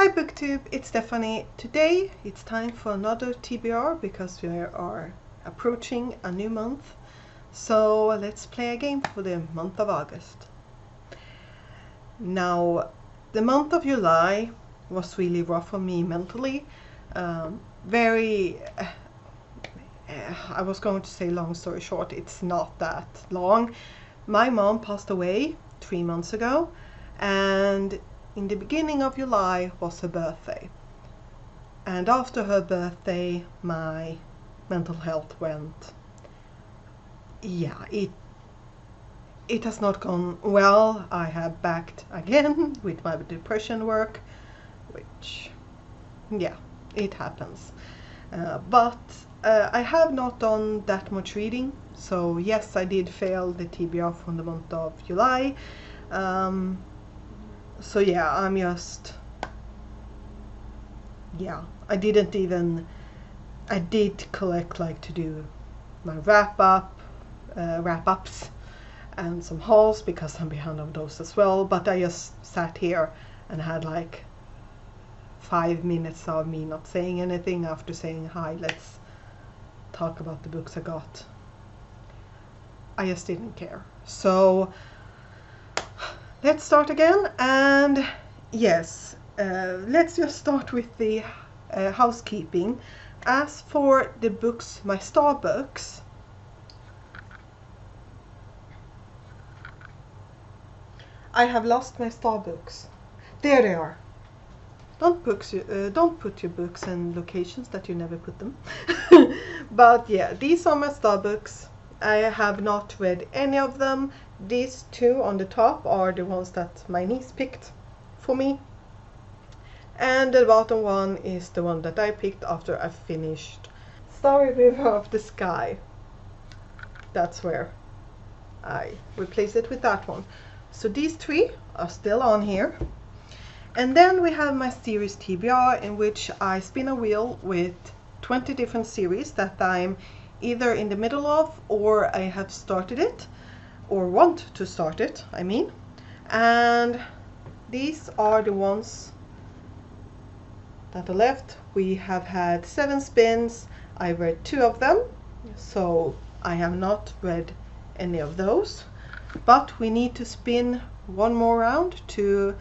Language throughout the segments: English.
Hi BookTube, it's Stephanie. Today it's time for another TBR because we are approaching a new month. So let's play a game for the month of August. Now, the month of July was really rough for me mentally. I was going to say long story short, it's not that long. My mom passed away 3 months ago, and in the beginning of July was her birthday. And after her birthday, my mental health went, it has not gone well. I have backed again with my depression work, which, it happens. But I have not done that much reading, so yes, I did fail the TBR from the month of July. So yeah, I did collect like to do my wrap-ups and some hauls because I'm behind on those as well, but I just sat here and had like 5 minutes of me not saying anything after saying hi, let's talk about the books I got. I just didn't care. So let's start again, and yes, let's just start with the housekeeping. As for the books, my star books, I have lost my star books. There they are. Don't put your books in locations that you never put them. But yeah, these are my star books. I have not read any of them. These two on the top are the ones that my niece picked for me. And the bottom one is the one that I picked after I finished Starry River of the Sky. That's where I replaced it with that one. So these three are still on here. And then we have my series TBR, in which I spin a wheel with 20 different series that I'm either in the middle of, or I have started it, or want to start it, I mean. And these are the ones that are left. We have had 7 spins. I read 2 of them, so I have not read any of those. But we need to spin one more round to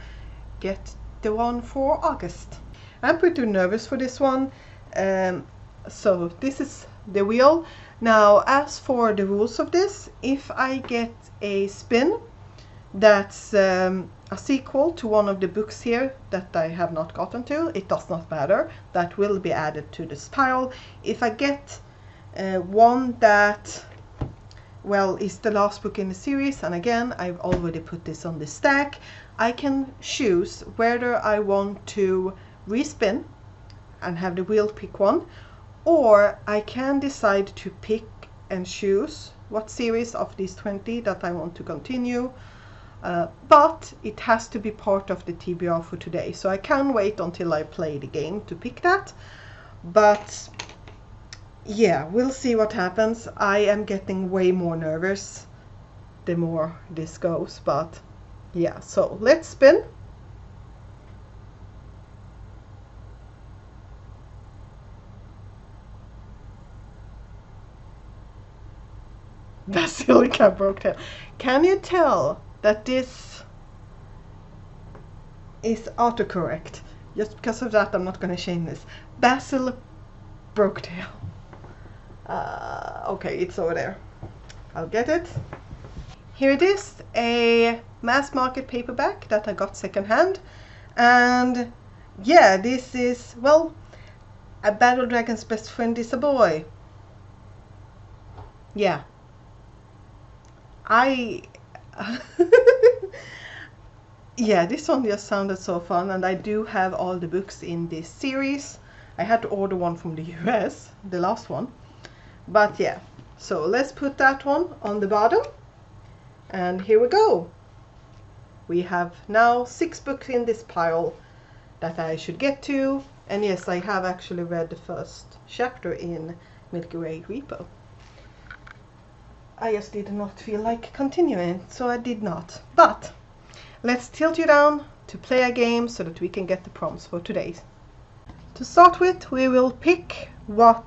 get the one for August. I'm pretty nervous for this one. So this is the wheel. Now, as for the rules of this, if I get a spin that's a sequel to one of the books here that I have not gotten to, it does not matter. That will be added to this pile. If I get one that, well, is the last book in the series, and again, I've already put this on the stack, I can choose whether I want to respin and have the wheel pick one, or I can decide to pick and choose what series of these 20 that I want to continue. But it has to be part of the TBR for today, so I can wait until I play the game to pick that. But yeah, we'll see what happens. I am getting way more nervous the more this goes, but yeah, so let's spin. Basilica Broke. Can you tell that this is autocorrect? Just because of that, I'm not going to change this. Basil Broketail. Okay, it's over there. I'll get it. Here it is, a mass market paperback that I got secondhand. And yeah, this is, well, A Battle Dragon's Best Friend is a Boy. Yeah. Yeah, this one just sounded so fun, and I do have all the books in this series. I had to order one from the US, the last one. But yeah, so let's put that one on the bottom. And here we go. We have now 6 books in this pile that I should get to. And yes, I have actually read the first chapter in Milky Way Repo. I just did not feel like continuing, so I did not. But let's tilt you down to play a game so that we can get the prompts for today. To start with, we will pick what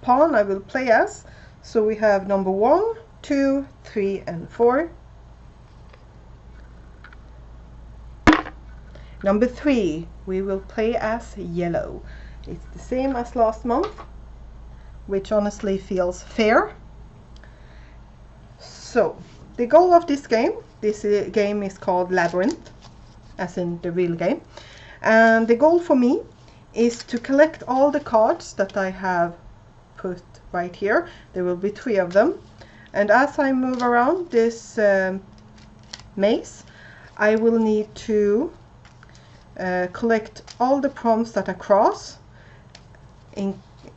pawn I will play as. So we have number 1, 2, 3 and 4. Number 3, we will play as yellow. It's the same as last month, which honestly feels fair. So, the goal of this game is called Labyrinth, as in the real game. And the goal for me is to collect all the cards that I have put right here. There will be 3 of them. And as I move around this maze, I will need to collect all the prompts that are cross,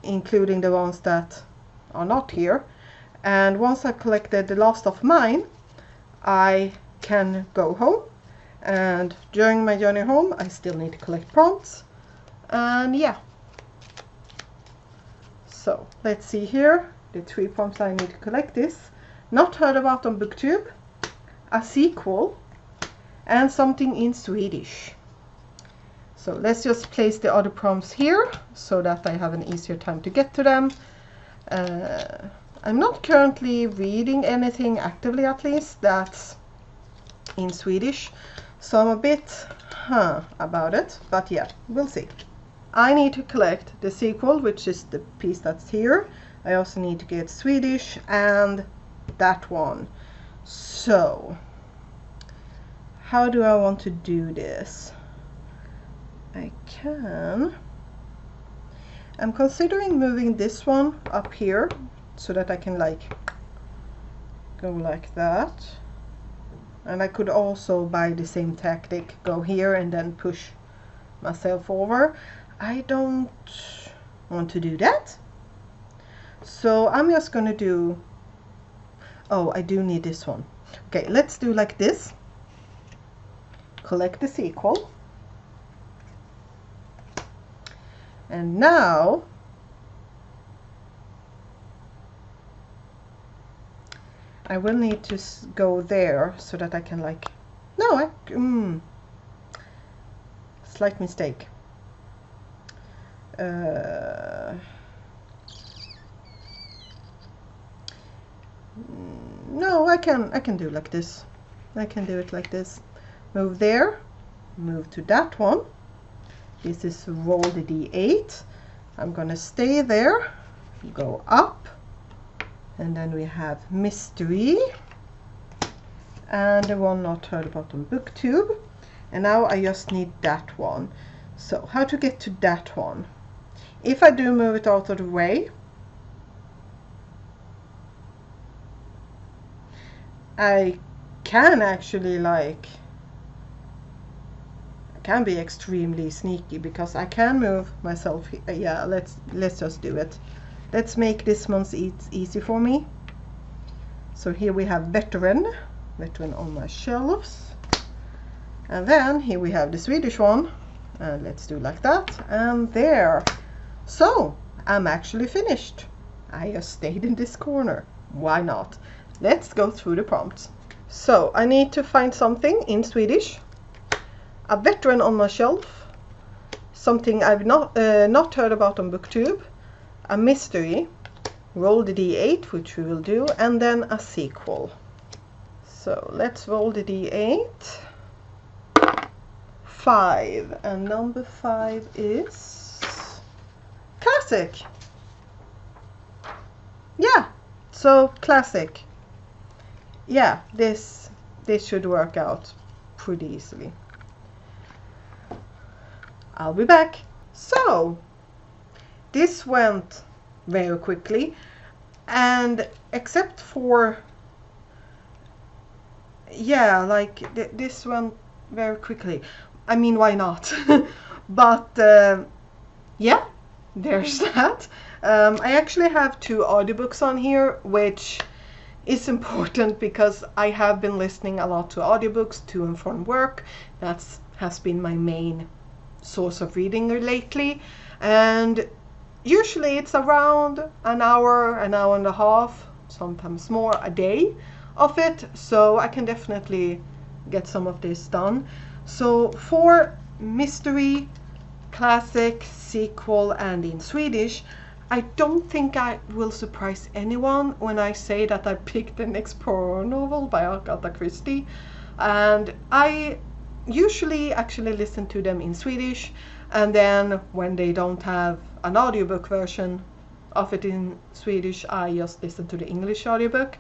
including the ones that are not here. And once I've collected the last of mine, I can go home. And during my journey home, I still need to collect prompts. And yeah. So let's see here. The 3 prompts I need to collect is Not Heard About on BookTube, a sequel, and something in Swedish. So let's just place the other prompts here so that I have an easier time to get to them. I'm not currently reading anything actively, at least, that's in Swedish. So I'm a bit about it, but yeah, we'll see. I need to collect the sequel, which is the piece that's here. I also need to get Swedish and that one. So, how do I want to do this? I'm considering moving this one up here so that I can like go like that. And I could also, by the same tactic, go here and then push myself over. I don't want to do that. So I'm just gonna do, oh, I do need this one. Okay, let's do like this. Collect the sequel. And now I will need to go there so that I can like, no, slight mistake. No, I can do like this. I can do it like this. Move there, move to that one. This is roll the d8. I'm gonna stay there, go up, and then we have mystery, and the one Not Heard About on BookTube. And now I just need that one. So how to get to that one? If I do move it out of the way, I can actually like, I can be extremely sneaky because I can move myself. Yeah, let's just do it. Let's make this one easy for me. So here we have veteran on my shelves. And then here we have the Swedish one. And let's do like that. And there. So I'm actually finished. I just stayed in this corner. Why not? Let's go through the prompts. So I need to find something in Swedish. A veteran on my shelf. Something I've not heard about on BookTube. A mystery. Roll the d8, which we will do, and then a sequel. So let's roll the d8. 5, and number 5 is classic. Yeah, so classic. Yeah, this should work out pretty easily. I'll be back. So this went very quickly, and except for, yeah, like this went very quickly. I mean, why not? But yeah, there's that. I actually have 2 audiobooks on here, which is important because I have been listening a lot to audiobooks to and from work. That has been my main source of reading lately, and usually it's around an hour and a half, sometimes more, a day of it, so I can definitely get some of this done. So for mystery, classic, sequel, and in Swedish, I don't think I will surprise anyone when I say that I picked the next horror novel by Agatha Christie. And I usually actually listen to them in Swedish, and then when they don't have an audiobook version of it in Swedish, I just listen to the English audiobook.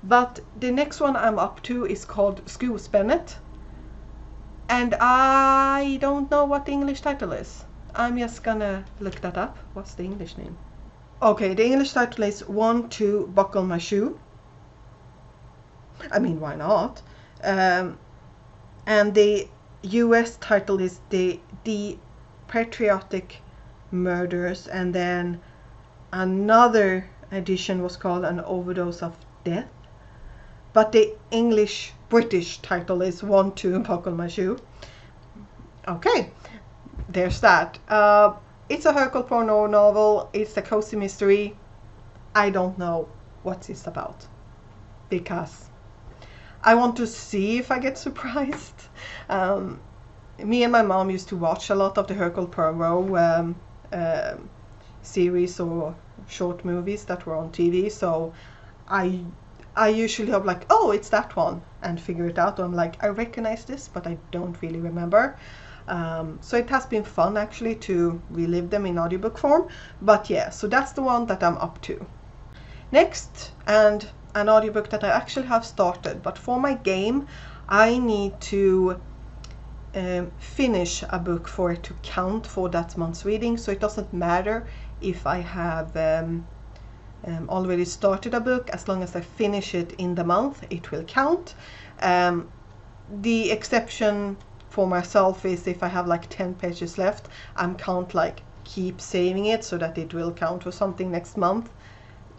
But the next one I'm up to is called Skuespännet, and I don't know what the English title is. I'm just gonna look that up. What's the English name? Okay, the English title is Want to Buckle My Shoe. I mean, why not? And the US title is the Patriotic Murders, and then another edition was called An Overdose of Death. But the English British title is Want to Buckle My Shoe. Okay, there's that. It's a Hercule Poirot novel. It's a cozy mystery. I don't know what it's about because I want to see if I get surprised. Me and my mom used to watch a lot of the Hercule Poirot series or short movies that were on TV. So I usually have like, oh, it's that one, and figure it out. I'm like, I recognize this, but I don't really remember. So it has been fun actually to relive them in audiobook form. But yeah, so that's the one that I'm up to. Next, and an audiobook that I actually have started, but for my game I need to finish a book for it to count for that month's reading. So it doesn't matter if I have already started a book, as long as I finish it in the month, it will count. The exception for myself is if I have like 10 pages left, I'm can't like keep saving it so that it will count for something next month.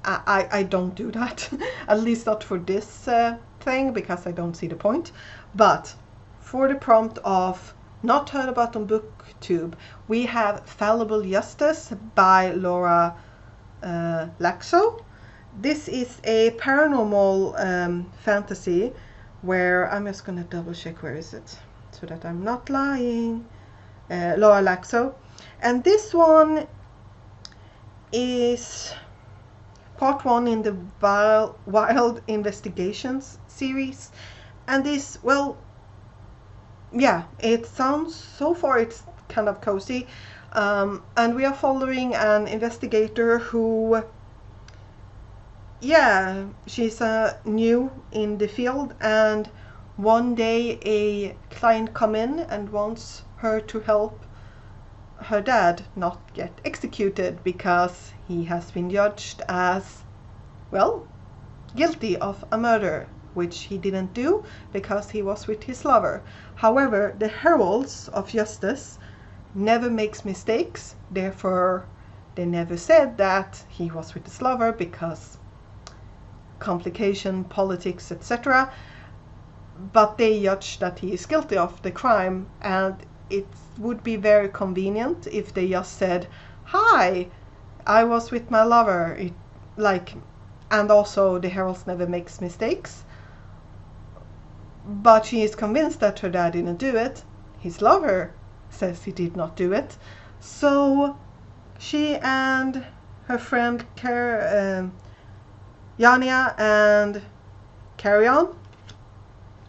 I don't do that, at least not for this thing, because I don't see the point. But for the prompt of not heard about on BookTube, we have Fallible Justice by Laura Laxo. This is a paranormal fantasy where I'm just gonna double check where is it so that I'm not lying. Laura Laxo, and this one is part 1 in the Wild Investigations series, and this, well, yeah, it sounds, so far it's kind of cozy, and we are following an investigator who, yeah, she's new in the field, and one day a client come in and wants her to help her dad not get executed because he has been judged as, well, guilty of a murder, which he didn't do because he was with his lover. However, the heralds of justice never makes mistakes, therefore they never said that he was with his lover because complication, politics, etc. But they judge that he is guilty of the crime, and it would be very convenient if they just said, hi, I was with my lover, and also the heralds never makes mistakes, but she is convinced that her dad didn't do it. His lover says he did not do it. So she and her friend Jania and Carry-On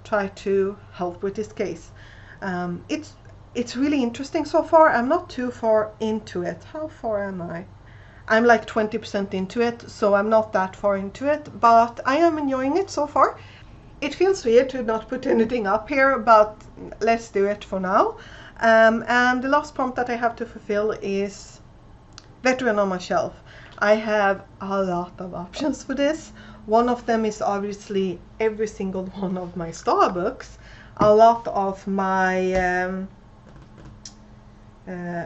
try to help with this case. It's really interesting so far. I'm not too far into it. How far am I? I'm like 20% into it, so I'm not that far into it, but I am enjoying it so far. It feels weird to not put anything up here, but let's do it for now. And the last prompt that I have to fulfill is Veteran on my shelf. I have a lot of options for this. One of them is obviously every single one of my Star books, a lot of my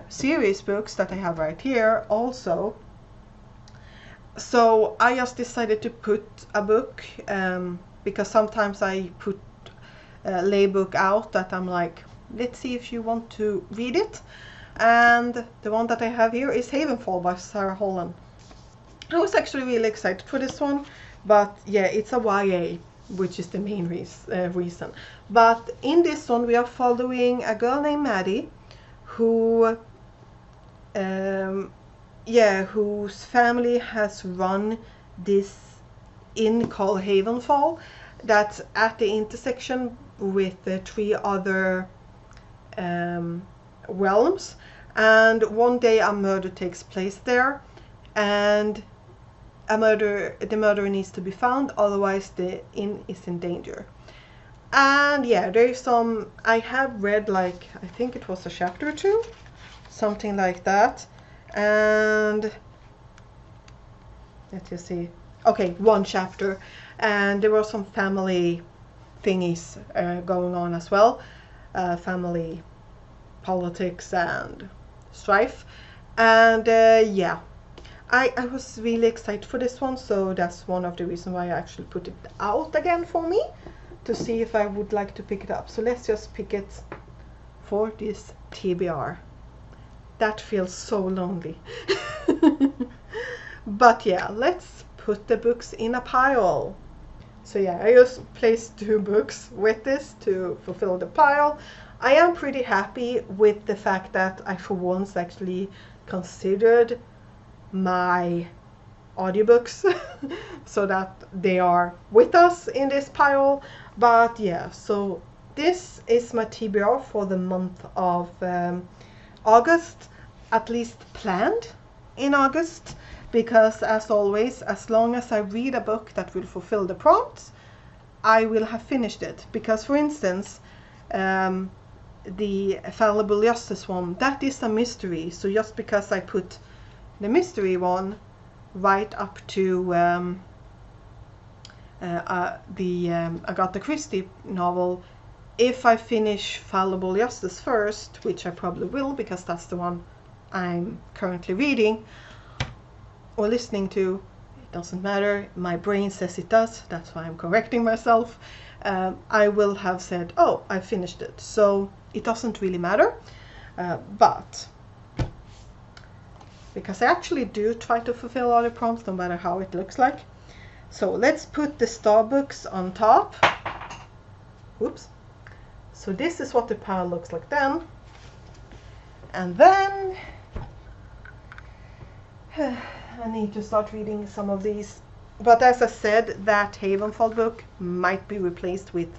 series books that I have right here also. So I just decided to put a book, because sometimes I put a book out that I'm like, let's see if you want to read it. And the one that I have here is Havenfall by Sarah Holland. I was actually really excited for this one, but yeah, it's a YA which is the main reason. But in this one we are following a girl named Maddie who whose family has run this inn called Havenfall that's at the intersection with the 3 other realms, and one day a murder takes place there, and the murderer needs to be found, otherwise the inn is in danger. And yeah, there's some, I have read like, I think it was a chapter or 2, something like that, and let's just see, okay, 1 chapter, and there were some family thingies going on as well, family politics and strife, and yeah, I was really excited for this one, so that's one of the reasons why I actually put it out again for me, to see if I would like to pick it up. So let's just pick it for this TBR. That feels so lonely. But yeah, let's put the books in a pile. So yeah, I just placed 2 books with this to fulfill the pile. I am pretty happy with the fact that I for once actually considered my audiobooks so that they are with us in this pile. But yeah, so this is my TBR for the month of August, at least planned in August, because as always, as long as I read a book that will fulfill the prompts, I will have finished it. Because for instance, the Fallible Justice one, that is a mystery, so just because I put the mystery one right up to the Agatha Christie novel, if I finish Fallible Justice first, which I probably will because that's the one I'm currently reading or listening to, it doesn't matter, my brain says it does, that's why I'm correcting myself, I will have said, oh, I finished it, so it doesn't really matter, but because I actually do try to fulfill all the prompts no matter how it looks like. So let's put the Starbooks on top. Oops. So this is what the pile looks like then. And then I need to start reading some of these. But as I said, that Havenfall book might be replaced with,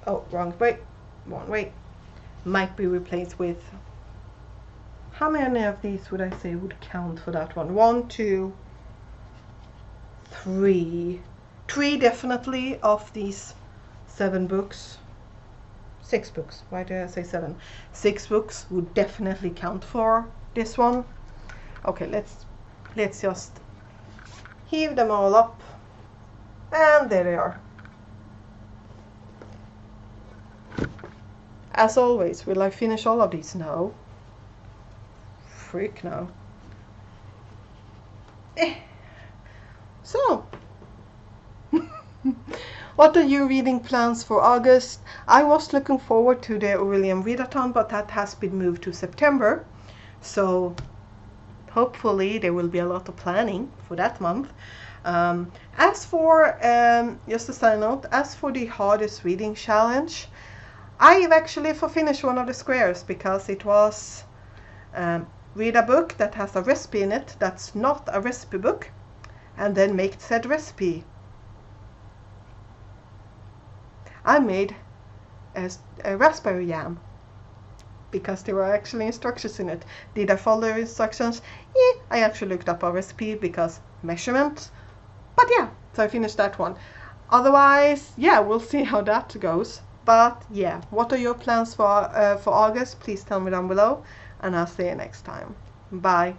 oh, wrong way, might be replaced with, how many of these would I say would count for that one? 1, 2, 3. 3 definitely of these 7 books. 6 books. Why did I say 7? 6 books would definitely count for this one. Okay, let's just heave them all up. And there they are. As always, will I finish all of these? No. Freak no. So, what are your reading plans for August? I was looking forward to the Aurelian Readathon, but that has been moved to September. So, hopefully there will be a lot of planning for that month. As for, just a side note, as for the hardest reading challenge, I've actually finished one of the squares because it was read a book that has a recipe in it that's not a recipe book, and then make said recipe. I made a raspberry jam because there were actually instructions in it. Did I follow the instructions? Yeah, I actually looked up a recipe because measurements. But yeah, so I finished that one. Otherwise, yeah, we'll see how that goes. But yeah, what are your plans for August? Please tell me down below, and I'll see you next time. Bye.